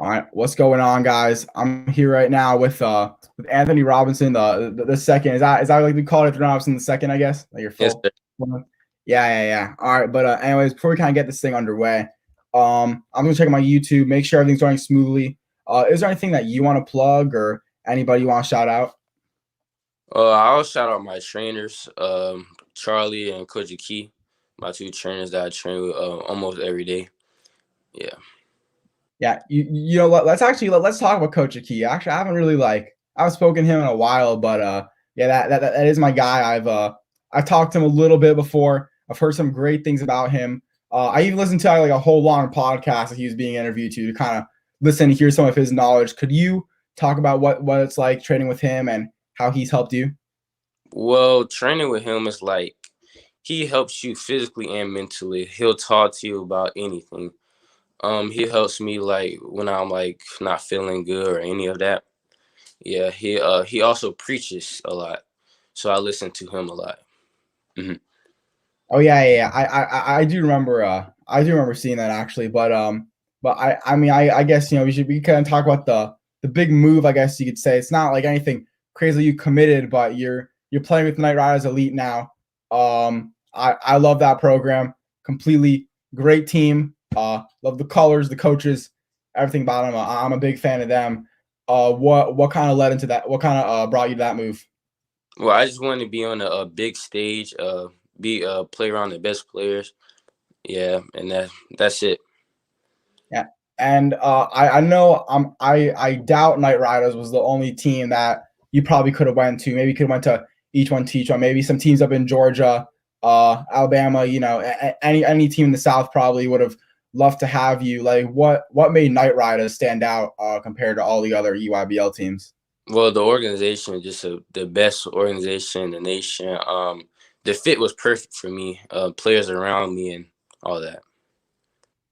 All right, what's going on, guys? I'm here right now with Anthony Robinson, the second. Is that like we call it Robinson the second? I guess like your Yes, full. sir. Yeah. All right, but anyways, before we kind of get this thing underway, I'm gonna check my YouTube, make sure everything's running smoothly. Is there anything that you want to plug or anybody you want to shout out? I'll shout out my trainers, Charlie and Coach Key, my two trainers that I train with almost every day. Yeah. Yeah, you know what? Let's talk about Coach Aki. Actually, I haven't really I haven't spoken to him in a while, but yeah, that is my guy. I've talked to him a little bit before. I've heard some great things about him. I even listened to like a whole long podcast that he was being interviewed to kind of listen and hear some of his knowledge. Could you talk about what it's like training with him and how he's helped you? Well, training with him is like he helps you physically and mentally. He'll talk to you about anything. He helps me like when I'm like not feeling good or any of that. Yeah, he also preaches a lot, so I listen to him a lot. Hmm. Oh yeah. I do remember. I do remember seeing that actually. But I mean, I guess we kind of talk about the big move. I guess you could say it's not like anything crazy you committed, but you're playing with Knight Riders Elite now. I love that program completely. Great team. Love the colors, the coaches, everything about them. I'm a big fan of them. What kind of led into that? What kind of brought you to that move? Well, I just want to be on a big stage, be play around the best players. Yeah, and that's it. Yeah, and I know I doubt Knight Riders was the only team that you probably could have went to. Maybe you could have went to each one teach one. Maybe some teams up in Georgia, Alabama. Any team in the South probably would have loved to have you. Like what made Knight Riders stand out compared to all the other EYBL teams? Well, the organization is just the best organization in the nation. The fit was perfect for me. Players around me and all that.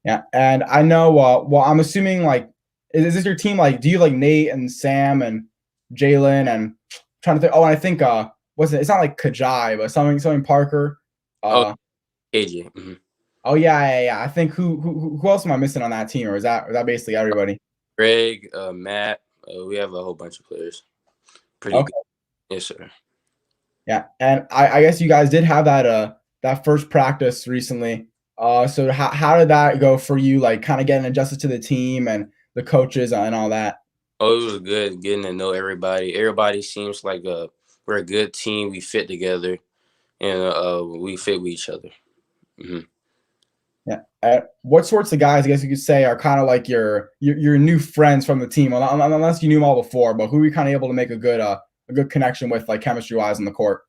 Yeah, and I know. Well, I'm assuming is this your team? Like, do you like Nate and Sam and Jalen and trying to think? Oh, and I think was it? It's not like Kajai, but something Parker. Oh, Uh, AJ. Hmm. oh yeah. I think who else am I missing on that team, or is that basically everybody? Greg, Matt. We have a whole bunch of players. Pretty good. Okay, Yes, sir. yeah, and I guess you guys did have that first practice recently. So how did that go for you? Like, kind of getting adjusted to the team and the coaches and all that. Oh, it was good getting to know everybody. Everybody seems like we're a good team. We fit together, and we fit with each other. Hmm. Yeah. What sorts of guys, I guess you could say, are kind of like your new friends from the team, unless you knew them all before, but who were you kind of able to make a good connection with, like chemistry wise, in the court?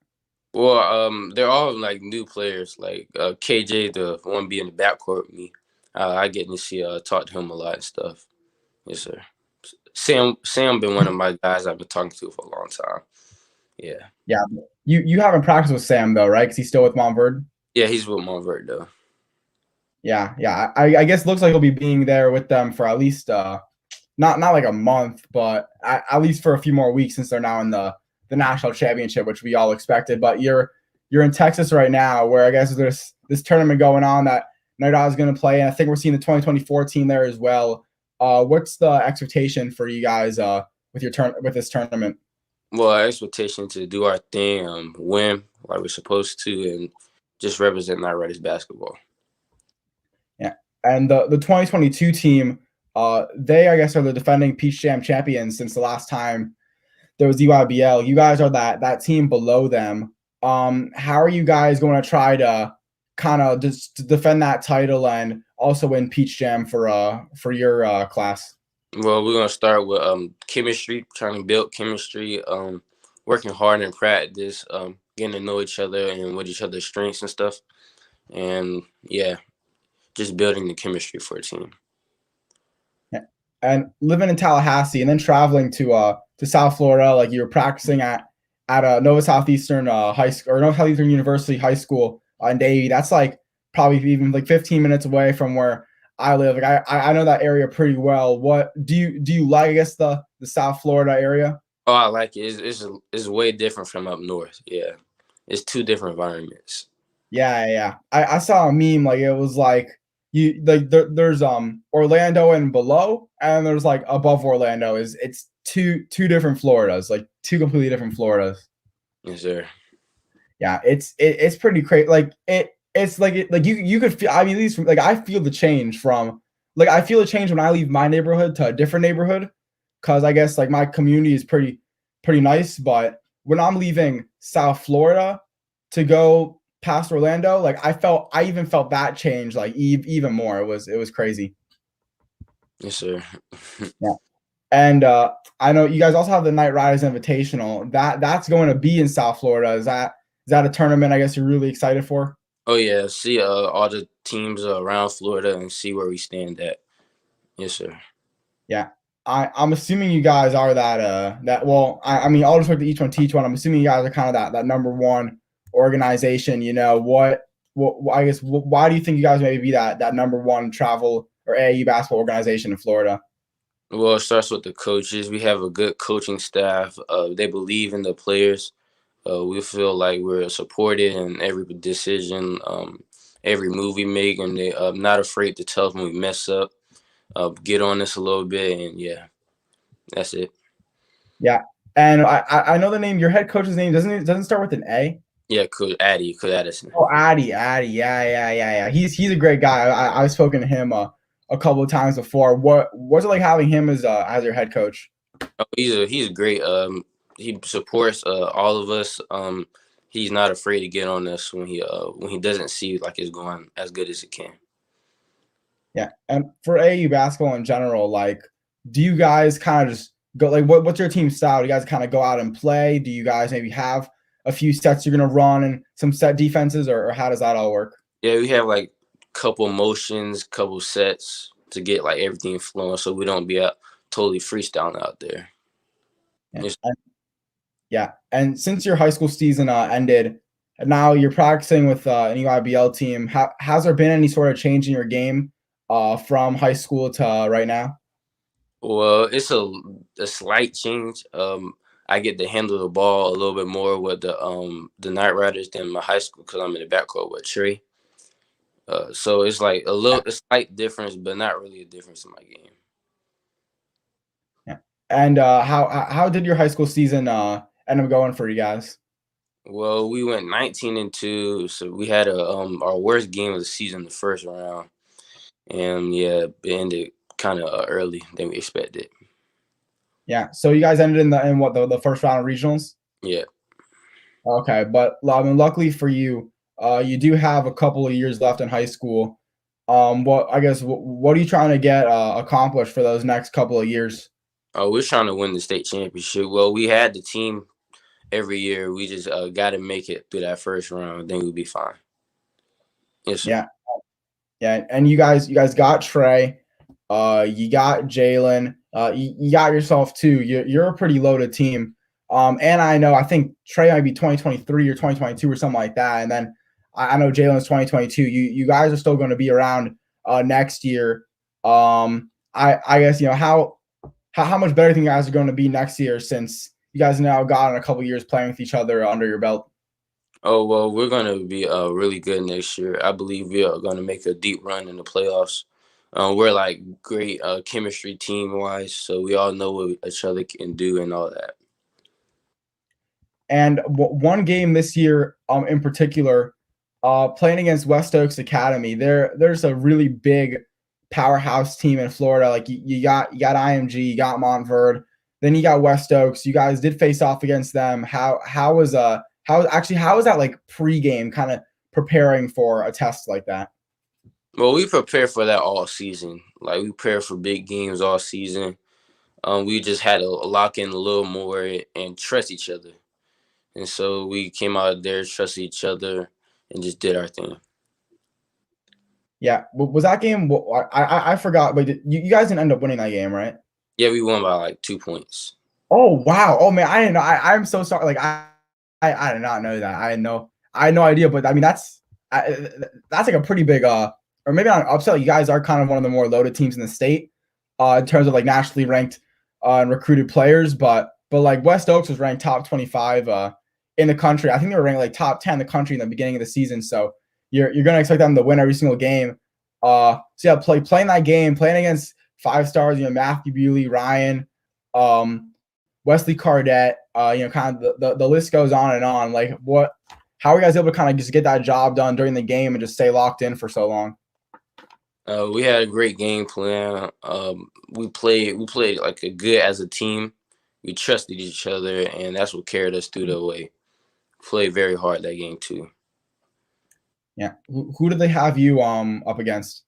Well, they're all like new players. Like KJ, the one being the backcourt with me. I get to see talk to him a lot and stuff. Yes, sir. Sam been one of my guys I've been talking to for a long time. Yeah. Yeah. You haven't practiced with Sam though, right? Because he's still with Montverde. Yeah, he's with Montverde though. Yeah. I guess it looks like he'll be being there with them for at least not like a month, but at least for a few more weeks since they're now in the national championship, which we all expected. But you're in Texas right now, where I guess there's this tournament going on that Night is going to play, and I think we're seeing the 2024 team there as well. What's the expectation for you guys with this tournament? Well, our expectation to do our thing, win like we're supposed to, and just represent Night Riders basketball. Yeah, and the 2022 team, they I guess are the defending Peach Jam champions since the last time there was EYBL. You guys are that team below them. How are you guys going to try to kind of just defend that title and also win Peach Jam for your class? Well, we're gonna start with chemistry, trying to build chemistry, working hard in practice, getting to know each other and what each other's strengths and stuff. And yeah, just building the chemistry for a team. Yeah. And living in Tallahassee and then traveling to South Florida, like you were practicing at Nova Southeastern high school or Nova Southeastern University High School in Davie. That's like probably even like 15 minutes away from where I live. Like I know that area pretty well. What do you like? I guess the South Florida area. Oh, I like it. It's way different from up north. Yeah, it's two different environments. Yeah. I saw a meme like it was like there's Orlando and below, and there's like above Orlando. It's two different Floridas, like two completely different Floridas. Yes, sir. Yeah, it's pretty crazy. Like it's like you could feel. I mean, at least like I feel the change from like I feel the change when I leave my neighborhood to a different neighborhood, because I guess like my community is pretty nice. But when I'm leaving South Florida to go past Orlando, like I even felt that change like even more. It was crazy. Yes, sir. Yeah. And I know you guys also have the Night Riders Invitational. That's going to be in South Florida. Is that a tournament I guess you're really excited for? Oh yeah, see all the teams around Florida and see where we stand at. Yes, sir. Yeah. I'm assuming you guys are that well, I mean I'll just look at each one teach one. I'm assuming you guys are kind of that number one organization. What I guess why do you think you guys maybe be that number one travel or AAU basketball organization in Florida? Well, it starts with the coaches. We have a good coaching staff. They believe in the players. We feel like we're supported in every decision, every move we make, and they not afraid to tell us when we mess up, get on this a little bit, and yeah, that's it. Yeah. And I know the name. Your head coach's name doesn't start with an A. Yeah, Coach Addison. Oh, Addy, yeah. He's a great guy. I've spoken to him a couple of times before. What's it like having him as your head coach? Oh, he's great. He supports all of us. He's not afraid to get on us when he doesn't see like it's going as good as it can. Yeah, and for AAU basketball in general, like, do you guys kind of just go like what's your team style? Do you guys kind of go out and play? Do you guys maybe have a few sets you're gonna run and some set defenses, or how does that all work? Yeah, we have like couple motions, couple sets to get like everything flowing, so we don't be out totally freestyling out there. Yeah. And since your high school season ended, and now you're practicing with an EYBL team, has there been any sort of change in your game from high school to right now? Well, it's a slight change. I get to handle the ball a little bit more with the Night Riders than my high school because I'm in the backcourt with Trey. So it's like a slight difference, but not really a difference in my game. Yeah. And how did your high school season end up going for you guys? Well, we went 19-2, so we had our worst game of the season, the first round, and yeah, it ended kind of early than we expected. Yeah. So you guys ended in what the first round of regionals? Yeah. Okay, but I mean, luckily for you, you do have a couple of years left in high school. What are you trying to get accomplished for those next couple of years? We're trying to win the state championship. Well, we had the team every year. We just got to make it through that first round, then we'll be fine. Yes, sir. Yeah. Yeah, and you guys got Trey, you got Jalen, you got yourself too. You're a pretty loaded team. And I think Trey might be 2023 or 2022 or something like that. And then I know Jalen's 2022. You guys are still going to be around next year. I guess how much better do you think you guys are going to be next year since you guys now gotten a couple years playing with each other under your belt? Oh, well, we're going to be really good next year. I believe we are going to make a deep run in the playoffs. We're like great chemistry team-wise, so we all know what each other can do and all that. And one game this year, in particular, playing against West Oaks Academy, there's a really big powerhouse team in Florida. Like you got IMG, you got Montverde, then you got West Oaks. You guys did face off against them. How was that like pregame kind of preparing for a test like that? Well, we prepare for that all season. Like we prepare for big games all season. We just had to lock in a little more and trust each other. And so we came out there, trusted each other, and just did our thing. Yeah, was that game? I forgot, but you guys didn't end up winning that game, right? Yeah, we won by like 2 points. Oh wow! Oh man, I didn't know. I'm so sorry. Like I did not know that. I had no idea. But I mean, that's like a pretty big or maybe not upset. You guys are kind of one of the more loaded teams in the state, in terms of like nationally ranked and recruited players. But like West Oaks was ranked top 25 in the country. I think they were ranked like top 10 in the country in the beginning of the season. So you're gonna expect them to win every single game. So yeah, playing that game, playing against 5 stars, Matthew Bewley, Ryan, Wesley Cardette, kind of the list goes on and on. Like how are you guys able to kind of just get that job done during the game and just stay locked in for so long? We had a great game plan. We played like a good as a team. We trusted each other, and that's what carried us through the way. Played very hard that game too. Yeah. Who do they have you up against?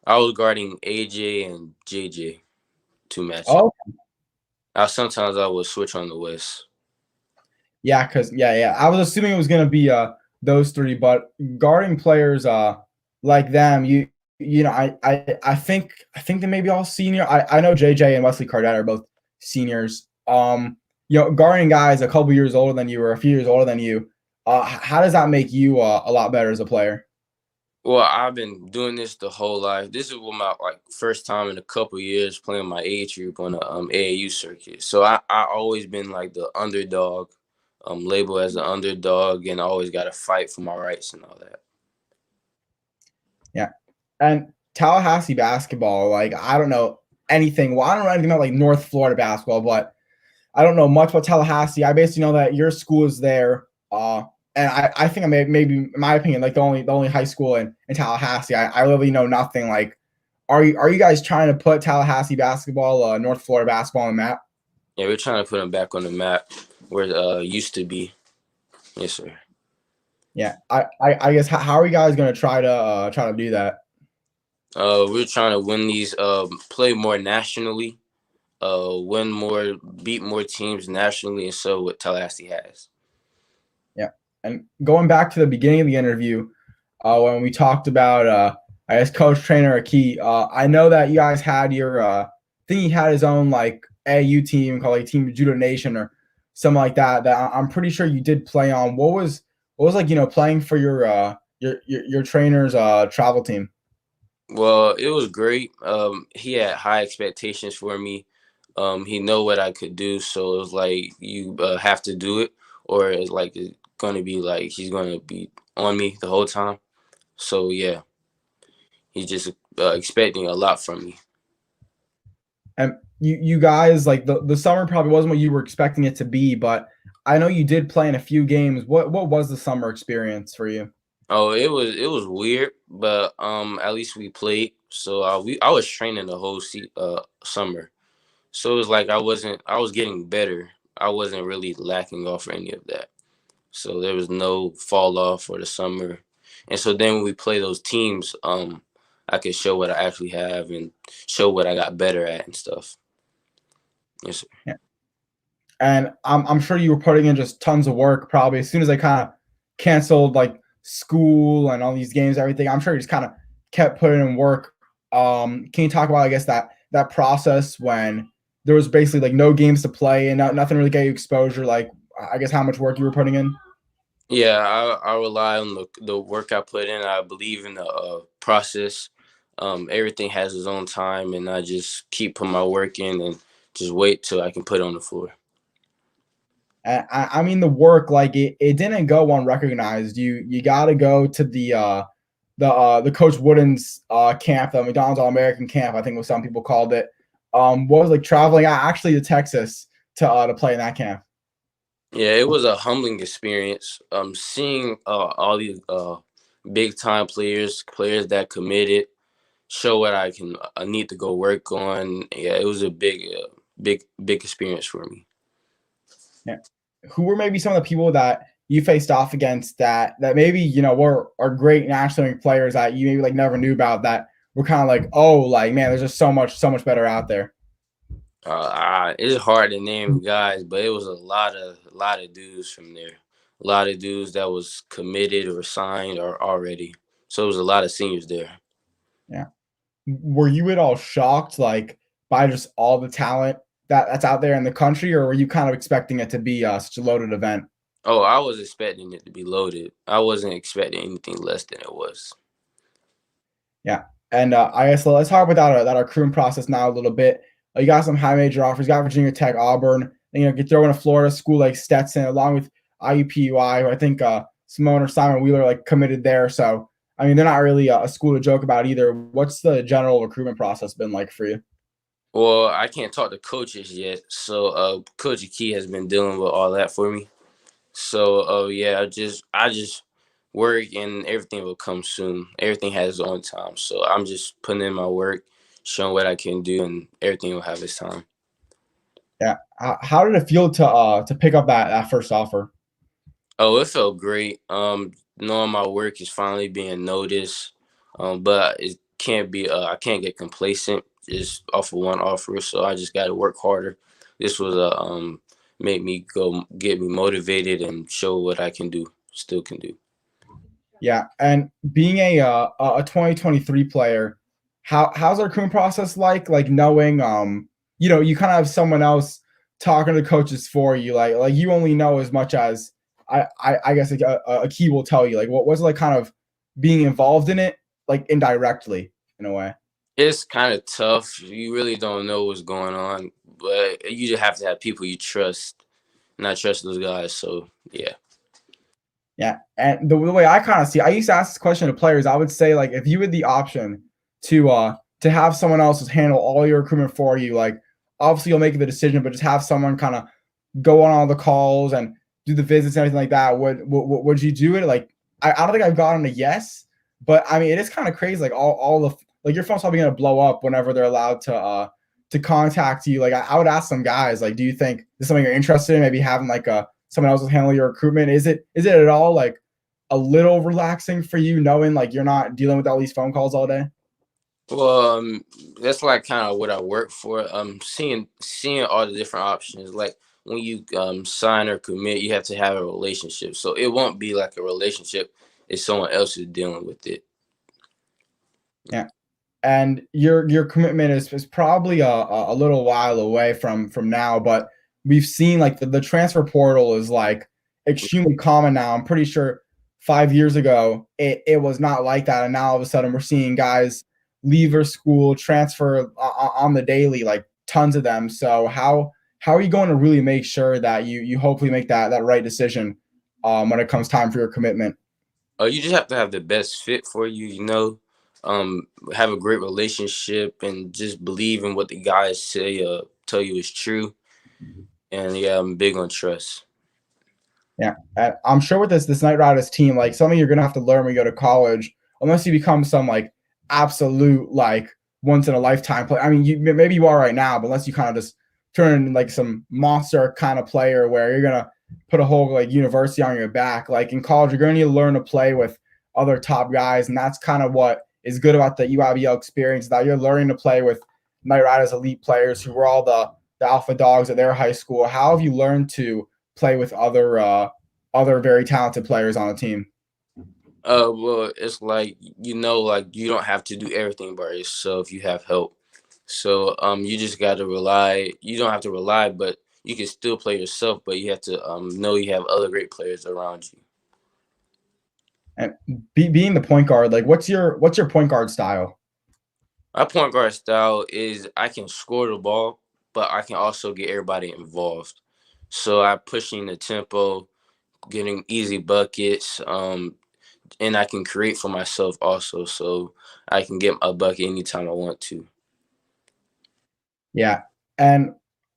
I was guarding AJ and JJ two matches. Oh, Sometimes I would switch on the West. yeah, because I was assuming it was gonna be those three, but guarding players like them, I think they may be all senior. I know JJ and Wesley Cardette are both seniors. Guarding guys a couple years older than you or a few years older than you, how does that make you a lot better as a player? Well, I've been doing this the whole life. This is my first time in a couple years playing my age group on the AAU circuit. So I always been like the underdog, labeled as the underdog, and I always got to fight for my rights and all that. Yeah, and Tallahassee basketball, like I don't know anything. Well, I don't know anything about like North Florida basketball, but I don't know much about Tallahassee. I basically know that your school is there. And I think I maybe in my opinion, like the only high school in Tallahassee. I really know nothing. Like, are you guys trying to put Tallahassee basketball, North Florida basketball on the map? Yeah, we're trying to put them back on the map where it used to be. Yes, sir. Yeah, I guess how are you guys gonna try to do that? We're trying to win these, play more nationally, win more, beat more teams nationally, and so what Tallahassee has. Yeah, and going back to the beginning of the interview, when we talked about I guess coach trainer Aki, I know that you guys had your I think he had his own like AU team called like Team Judo Nation or something like that. That I'm pretty sure you did play on. What was like playing for your trainer's travel team? Well, it was great. He had high expectations for me. He know what I could do, so it was like you have to do it, or it's like it's gonna be like he's gonna be on me the whole time. So yeah, he's just expecting a lot from me. And you guys like the summer probably wasn't what you were expecting it to be, but I know you did play in a few games. What was the summer experience for you? Oh, it was weird, but at least we played. So I was training the whole summer, so it was like I was getting better. I wasn't really lacking off or any of that. So there was no fall off for the summer. And so then when we play those teams, I could show what I actually have and show what I got better at and stuff. Yes, sir. Yeah. And I'm sure you were putting in just tons of work probably as soon as they kind of canceled like school and all these games, everything. I'm sure you just kind of kept putting in work. Can you talk about I guess that process when there was basically like no games to play and nothing really gave you exposure, like I guess how much work you were putting in? Yeah, I rely on the work I put in. I believe in the process. Everything has its own time, and I just keep putting my work in and just wait till I can put it on the floor. I mean the work like it didn't go unrecognized. You got to go to the Coach Wooden's camp, the McDonald's All American camp, I think what some people called it. What was like traveling actually to Texas to play in that camp? Yeah, it was a humbling experience. Seeing all these big time players that committed, show what I need to go work on. Yeah, it was a big experience for me. Yeah. Who were maybe some of the people that you faced off against that maybe were are great national league players that you maybe like never knew about that were kind of like, oh, like man, there's just so much better out there? It's hard to name guys, but it was a lot of dudes from there. A lot of dudes that was committed or signed or already. So it was a lot of seniors there. Yeah. Were you at all shocked like by just all the talent that's out there in the country, or were you kind of expecting it to be such a loaded event? Oh, I was expecting it to be loaded. I wasn't expecting anything less than it was. Yeah. And I guess let's talk about that recruitment process now a little bit. You got some high major offers. You got Virginia Tech, Auburn. And, you throw in a Florida school like Stetson, along with IUPUI, who I think Simone or Simon Wheeler like committed there. So I mean, they're not really a school to joke about either. What's the general recruitment process been like for you? Well, I can't talk to coaches yet, so Coach Key has been dealing with all that for me. So, yeah, I just work and everything will come soon. Everything has its own time, so I'm just putting in my work, showing what I can do, and everything will have its time. Yeah. How did it feel to pick up that first offer? Oh, it felt great. Knowing my work is finally being noticed. But it can't be. I can't get complacent just off of one offer. So I just got to work harder. This was make me go get me motivated and show what I can do. Still can do. Yeah, and being a 2023 player, how's the recruitment process like? Like knowing you kind of have someone else talking to coaches for you. Like you only know as much as I guess like a key will tell you. Like what was it like kind of being involved in it like indirectly in a way. It's kind of tough. You really don't know what's going on, but you just have to have people you trust. And I trust those guys. So yeah. Yeah, and the way I kind of see, I used to ask this question to players. I would say like if you had the option to have someone else handle all your recruitment for you, like obviously you'll make the decision, but just have someone kind of go on all the calls and do the visits and everything like that. Would you do it? Like I don't think I've gotten a yes, but I mean it is kind of crazy. Like all the like your phone's probably gonna blow up whenever they're allowed to contact you. Like I would ask some guys, like, do you think this is something you're interested in? Maybe having like a someone else will handle your recruitment. Is it at all like a little relaxing for you knowing like you're not dealing with all these phone calls all day? Well, that's like kind of what I work for. Seeing all the different options. Like when you sign or commit, you have to have a relationship. So it won't be like a relationship if someone else is dealing with it. Yeah. And your commitment is probably a little while away from now, but we've seen like the transfer portal is like extremely common now. I'm pretty sure 5 years ago it was not like that, and now all of a sudden we're seeing guys leave their school, transfer on the daily, like tons of them. So how are you going to really make sure that you hopefully make that right decision when it comes time for your commitment? You just have to have the best fit for you. Um, have a great relationship and just believe in what the guys say. Tell you is true. And yeah, I'm big on trust. Yeah, I'm sure with this Night Riders team, like something you're gonna have to learn when you go to college, unless you become some like absolute like once in a lifetime player. I mean, maybe you are right now, but unless you kind of just turn like some monster kind of player where you're gonna put a whole like university on your back. Like in college, you're gonna need to learn to play with other top guys, and that's kind of what is good about the UIBL experience. That you're learning to play with Night Riders elite players who were all the alpha dogs at their high school. How have you learned to play with other very talented players on the team? Well, it's like like you don't have to do everything by yourself. You have help. So you just got to rely. You don't have to rely, but you can still play yourself. But you have to know you have other great players around you. And being the point guard, like what's your point guard style? My point guard style is I can score the ball, but I can also get everybody involved. So I'm pushing the tempo, getting easy buckets, and I can create for myself also. So I can get a bucket anytime I want to. Yeah, and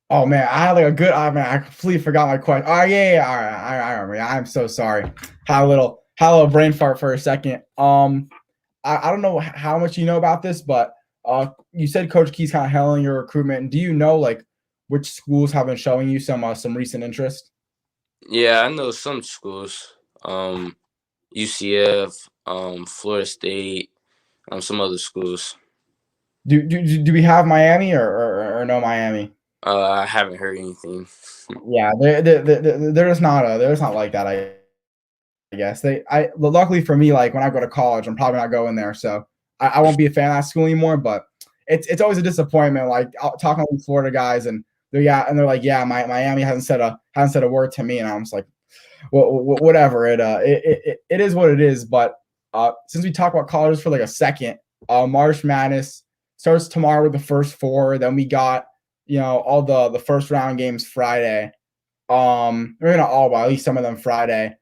oh man, I had like a good. Oh man, I completely forgot my question. Oh yeah. All right, I remember. Yeah, I'm so sorry. Had a little brain fart for a second. I don't know how much you know about this, but you said Coach Key's kind of handling your recruitment. Do you know like which schools have been showing you some recent interest? Yeah, I know some schools, UCF, Florida State, some other schools. Do we have Miami or no Miami? I haven't heard anything. Yeah, they're just not like that. I guess luckily for me, like when I go to college, I'm probably not going there, so I won't be a fan of that school anymore. But it's always a disappointment. Like talking to Florida guys, and they're like, yeah, Miami hasn't said a word to me, and I'm just like, whatever. It is what it is. But since we talk about colleges for like a second, March Madness starts tomorrow with the first four. Then we got all the first round games Friday. Maybe not all, but at least some of them Friday.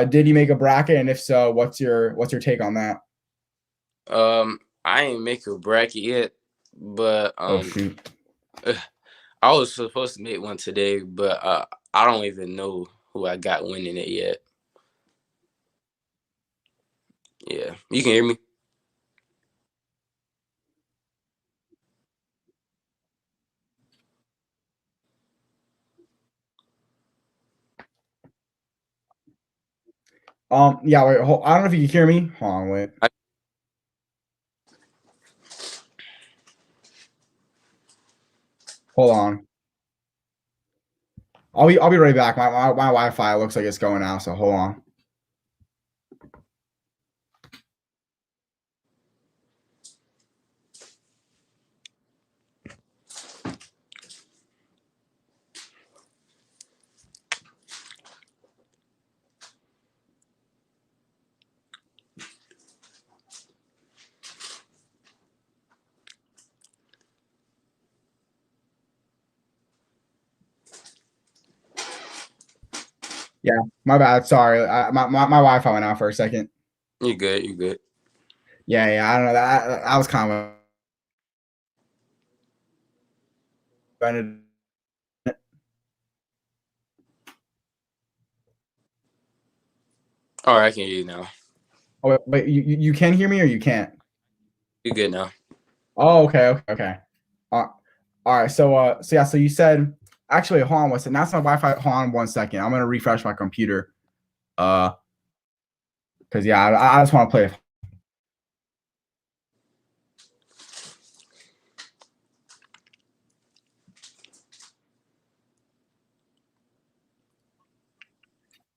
Did you make a bracket, and if so, what's your take on that? I ain't make a bracket yet, but Oh shoot. I was supposed to make one today, but I don't even know who I got winning it yet. Yeah, you can hear me. Yeah, wait, I don't know if you can hear me. Hold on, wait. I, Hold on. I'll be right back. My Wi-Fi looks like it's going out, so hold on. Yeah, my bad. Sorry, my Wi-Fi went out for a second. you good? You good? Yeah. I don't know. That was kind of All right, I can hear you now. Oh wait, you can hear me or you can't? You good now? Oh, okay. Uh, all right. So yeah. So you said actually, hold on. What's it? That's my Wi-Fi. Hold on 1 second. I'm gonna refresh my computer. Uh, because yeah, I just want to play.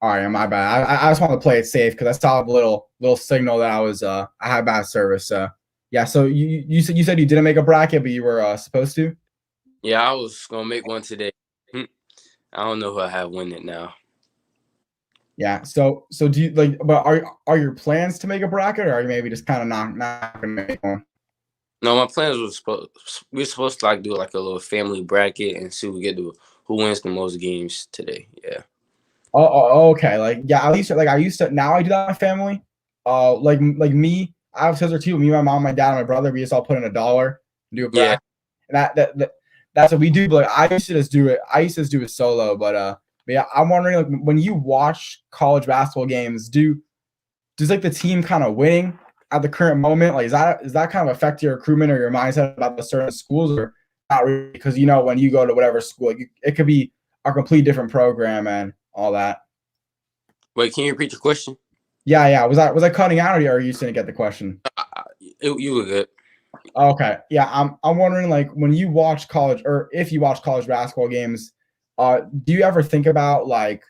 All right, my bad. I just want to play it safe because I saw a little signal that I had bad service. Yeah. So you said you didn't make a bracket, but you were supposed to. Yeah, I was gonna make one today. I don't know who I have winning now. Yeah. So do you like? But are your plans to make a bracket, or are you maybe just kind of not gonna make one? No, my plans was we're supposed to like do like a little family bracket and see who wins the most games today. Yeah. Okay. Like yeah, at least like I used to. Now I do that with my family. Like me, I have sister too. Me, my mom, my dad, and my brother. We just all put in $1 and do a Yeah. bracket. And that's what we do. But like, I used to just do it. I used to just do it solo. But yeah, I'm wondering like when you watch college basketball games, does like the team kind of winning at the current moment? Like, is that kind of affect your recruitment or your mindset about the certain schools, or not really? Because when you go to whatever school, like, it could be a complete different program and all that. Wait, can you repeat your question? Yeah. Was I cutting out, or are you going to get the question? You were good. Okay. Yeah, I'm wondering like when you watch college or if you watch college basketball games, do you ever think about like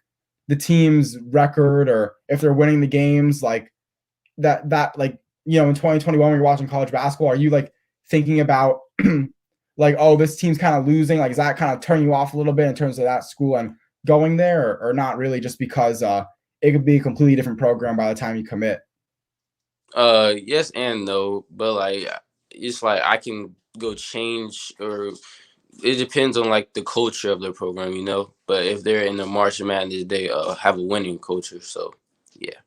the team's record or if they're winning the games like that like in 2021 when you're watching college basketball, are you like thinking about like, oh, this team's kind of losing, like is that kind of turning you off a little bit in terms of that school and going there, or not really, just because it could be a completely different program by the time you commit? Yes and no, but like it's like I can go change, or it depends on like the culture of the program, you know. But if they're in the March Madness, they have a winning culture. So yeah.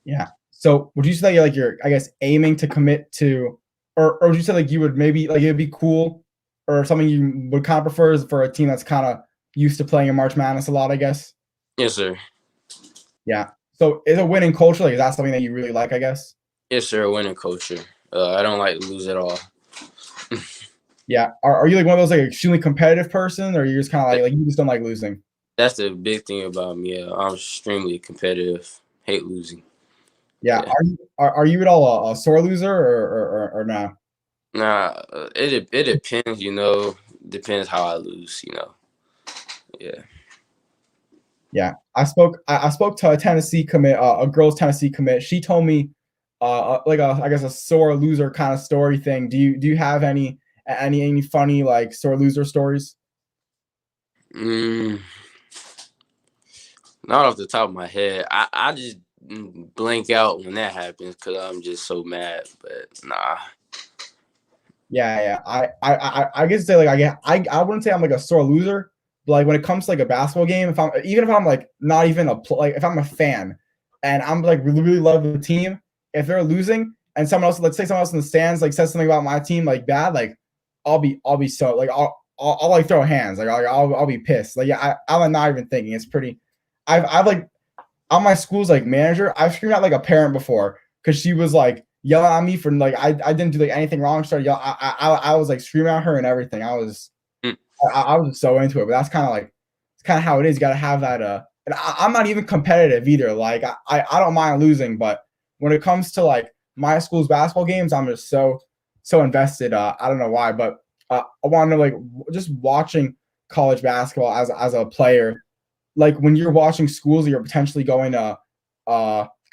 Yeah. So would you say like you're, I guess, aiming to commit to, or would you say like you would maybe like it'd be cool, or something you would kind of prefer is for a team that's kind of used to playing in March Madness a lot, I guess? Yes, sir. Yeah. So is a winning culture, like is that something that you really like, I guess? Yes, sir. A winning culture. I don't like to lose at all. Yeah. Are you like one of those like extremely competitive person, or you're just kind of like you just don't like losing? That's the big thing about me. I'm extremely competitive. Hate losing. Yeah. Yeah. Are you at all a sore loser, or no? Nah, it depends. You know, depends how I lose. You know. Yeah. Yeah, I spoke to a Tennessee commit, a girls Tennessee commit. She told me, like I guess a sore loser kind of story thing. Do you have any funny like sore loser stories? Mm, not off the top of my head. I just blank out when that happens because I'm just so mad. But nah. Yeah. I guess say like I wouldn't say I'm like a sore loser, but like when it comes to like a basketball game, if I'm like not even like if I'm a fan and I'm like really love the team, if they're losing, and someone else, let's say someone else in the stands like says something about my team like bad, like I'll be so like I'll like throw hands, like I'll be pissed. Like yeah, I'm not even thinking. It's pretty. I've like on my school's like manager, I've screamed at like a parent before because she was like yelling at me for like I didn't do like anything wrong. Started yelling. I was like screaming at her and everything. Mm. I was so into it, but that's kind of like it's kind of how it is. You got to have that. And I'm not even competitive either. Like I don't mind losing, but when it comes to like my school's basketball games, I'm just so invested. I don't know why, but I want to like just watching college basketball as a player. Like when you're watching schools that you're potentially going to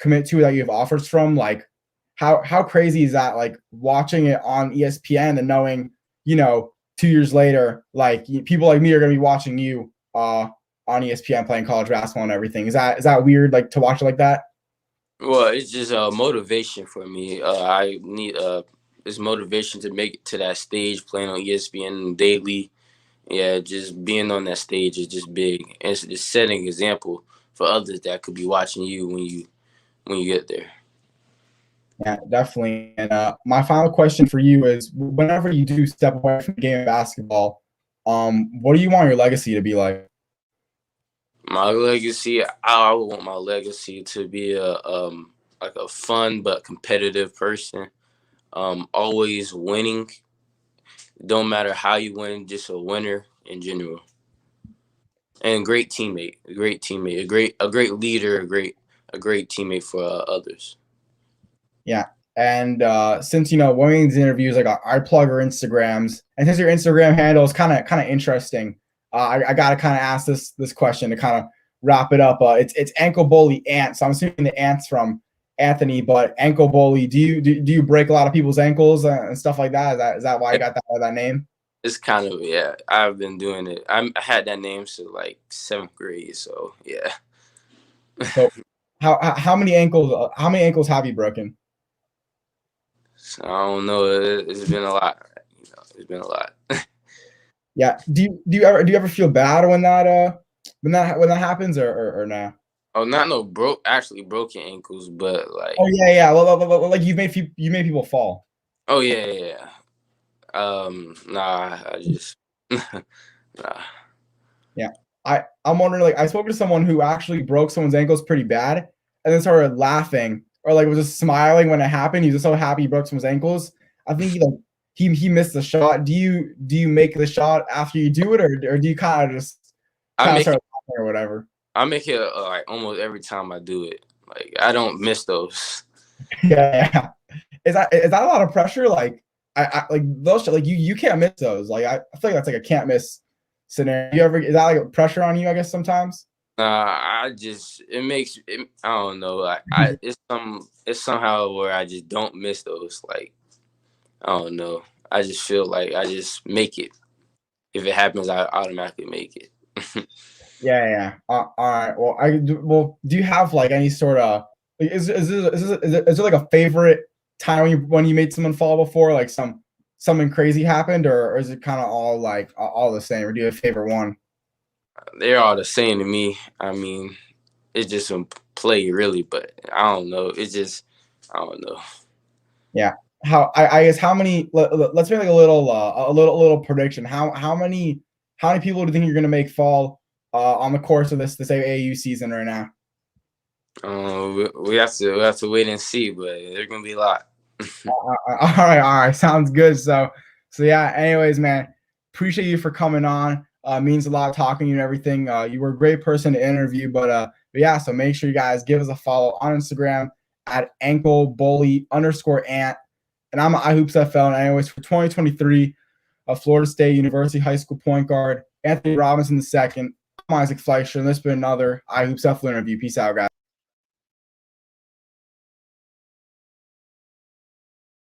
commit to that you have offers from, like how crazy is that? Like watching it on ESPN and knowing, 2 years later, like people like me are going to be watching you on ESPN playing college basketball and everything. Is that weird? Like to watch it like that? Well, it's just motivation for me. I need it's motivation to make it to that stage, playing on ESPN daily. Yeah, just being on that stage is just big, and it's just setting an example for others that could be watching you when you get there. Yeah, definitely. And my final question for you is: whenever you do step away from the game of basketball, what do you want your legacy to be like? My legacy, I would want my legacy to be a like a fun but competitive person. Always winning. Don't matter how you win, just a winner in general. And a great teammate, a great leader, a great teammate for others. Yeah. And since one of these interviews, like I plug her Instagrams, and since your Instagram handle is kind of interesting, I gotta kind of ask this question to kind of wrap it up. It's ankle bully ant. So I'm assuming the ant's from Anthony, but ankle bully. Do you break a lot of people's ankles and stuff like that? Is that why you got that name? It's kind of, yeah. I've been doing it. I had that name since like 7th grade, so yeah. So how many ankles have you broken? So I don't know. It's been a lot. It's been a lot. Yeah. Do you ever feel bad when that happens or no? Oh, not no actually broken ankles, but like, Oh yeah. Like you made people fall. oh yeah, yeah, yeah. Nah, I just, nah. Yeah. I'm wondering, like I spoke to someone who actually broke someone's ankles pretty bad and then started laughing or like was just smiling when it happened. He was just so happy he broke someone's ankles. I think he missed the shot. Do you make the shot after you do it or do you kind of just I kind of make start it. laughing or whatever? I make it like almost every time I do it. Like I don't miss those. Yeah. Is that a lot of pressure? Like I like those like you can't miss those. Like I feel like that's like a can't miss scenario. Is that like a pressure on you, I guess sometimes? I just it makes it, I don't know. I it's somehow where I just don't miss those. Like I don't know. I just feel like I just make it. If it happens, I automatically make it. Yeah. All right. Well, do you have like any sort of like, is there like a favorite time when you made someone fall before, like something crazy happened, or is it kind of all like all the same, or do you have a favorite one? They're all the same to me. I mean, it's just some play really, but I don't know. It's just I don't know. Yeah. I guess how many? Let's make like a little prediction. How many people do you think you're gonna make fall on the course of this AAU season right now? We have to wait and see, but there's gonna be a lot. All right. Sounds good. So yeah. Anyways, man, appreciate you for coming on. Means a lot talking to you and everything. You were a great person to interview, but yeah. So make sure you guys give us a follow on Instagram at @ankleBully_ant, and I'm iHoopsFL. And anyways, for 2023, Florida State University High School point guard Anthony Robinson II. I'm Isaac Fleischer, and this has been another iHoopsFL interview. Peace out, guys.